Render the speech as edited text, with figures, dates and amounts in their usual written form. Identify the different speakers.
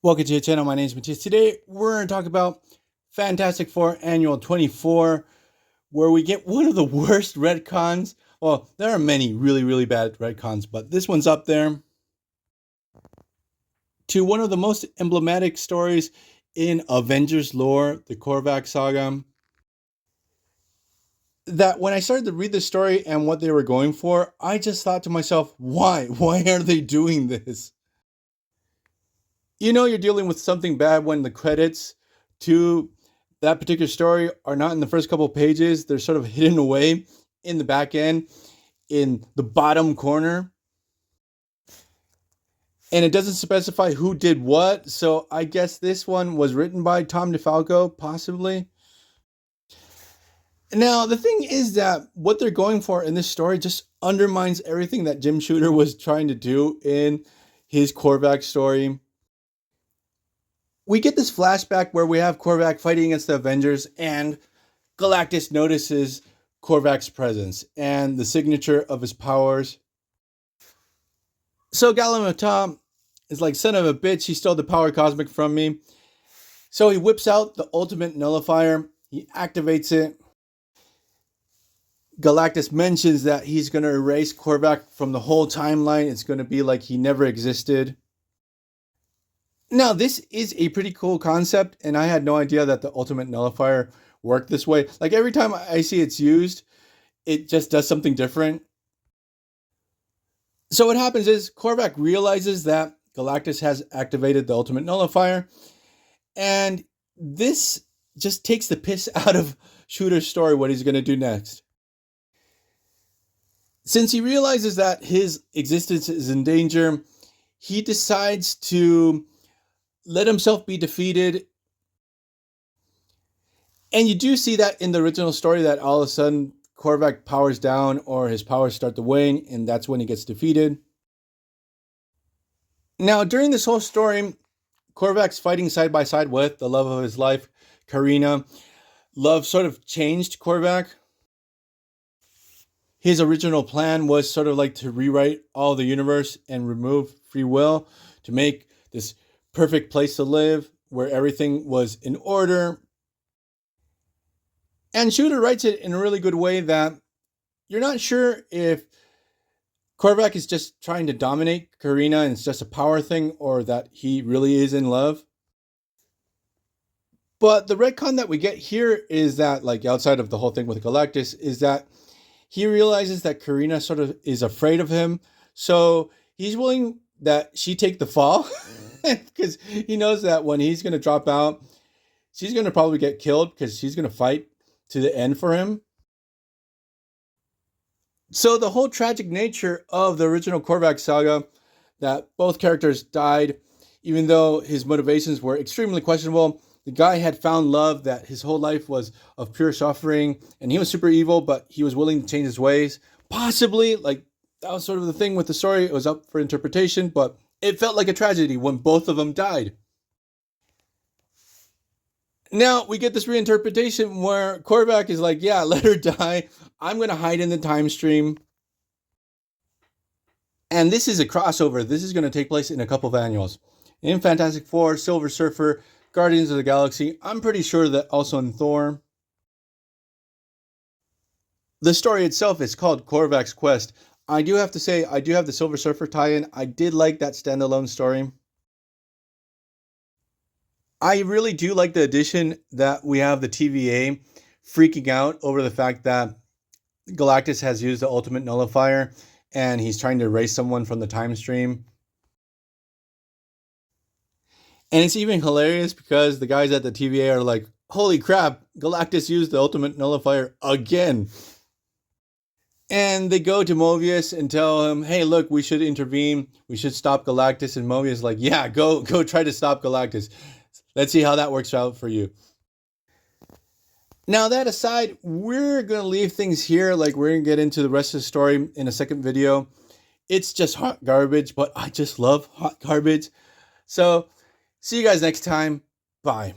Speaker 1: Welcome to the channel. My name is Matthias. Today we're going to talk about Fantastic Four Annual 24, where we get one of the worst retcons. Well, there are many really bad retcons, but this one's up there. To one of the most emblematic stories in Avengers lore, the Korvac saga. That when I started to read the story and what they were going for, I just thought to myself, why? Why are they doing this? You know you're dealing with something bad when the credits to that particular story are not in the first couple of pages. They're sort of hidden away in the back end, in the bottom corner. And it doesn't specify who did what. So I guess this one was written by Tom DeFalco, possibly. Now, the thing is that what they're going for in this story just undermines everything that Jim Shooter was trying to do in his Korvac story. We get this flashback where we have Korvac fighting against the Avengers, and Galactus notices Korvac's presence and the signature of his powers. So Galamata is like, son of a bitch, he stole the power cosmic from me. So he whips out the ultimate nullifier, he activates it. Galactus mentions that he's going to erase Korvac from the whole timeline. It's going to be like he never existed. Now, this is a pretty cool concept, and I had no idea that the ultimate nullifier worked this way. Like, every time I see it's used, it just does something different. So what happens is Korvac realizes that Galactus has activated the ultimate nullifier, and this just takes the piss out of Shooter's story, what he's going to do next. Since he realizes that his existence is in danger, he decides to let himself be defeated. And you do see that in the original story, that all of a sudden Korvac powers down or his powers start to wane, and that's when he gets defeated. Now, during this whole story, Korvac's fighting side by side with the love of his life, Karina. Love sort of changed Korvac. His original plan was sort of like to rewrite all the universe and remove free will to make this perfect place to live where everything was in order. And Shooter writes it in a really good way that you're not sure if Korvac is just trying to dominate Karina and it's just a power thing, or that he really is in love. But the retcon that we get here is that, like, outside of the whole thing with Galactus, is that he realizes that Karina sort of is afraid of him. So he's willing that she take the fall because he knows that when he's going to drop out, she's going to probably get killed because she's going to fight to the end for him. So the whole tragic nature of the original Korvac saga, that both characters died, even though his motivations were extremely questionable. The guy had found love, that his whole life was of pure suffering, and he was super evil, but he was willing to change his ways. Possibly, like, that was sort of the thing with the story. It was up for interpretation, but it felt like a tragedy when both of them died. Now we get this reinterpretation where Korvac is like, yeah, let her die. I'm going to hide in the time stream. And this is a crossover. This is going to take place in a couple of annuals. In Fantastic Four, Silver Surfer, Guardians of the Galaxy. I'm pretty sure that also in Thor. The story itself is called Korvac's Quest. I do have to say, I do have the Silver Surfer tie-in. I did like that standalone story. I really do like the addition that we have the TVA freaking out over the fact that Galactus has used the ultimate nullifier and he's trying to erase someone from the time stream. And it's even hilarious because the guys at the TVA are like, holy crap, Galactus used the ultimate nullifier again. And they go to Mobius and tell him, hey, look, we should intervene. We should stop Galactus. And Mobius is like, yeah, go try to stop Galactus. Let's see how that works out for you. Now, that aside, we're going to leave things here. Like, we're going to get into the rest of the story in a second video. It's just hot garbage, but I just love hot garbage. So, see you guys next time. Bye.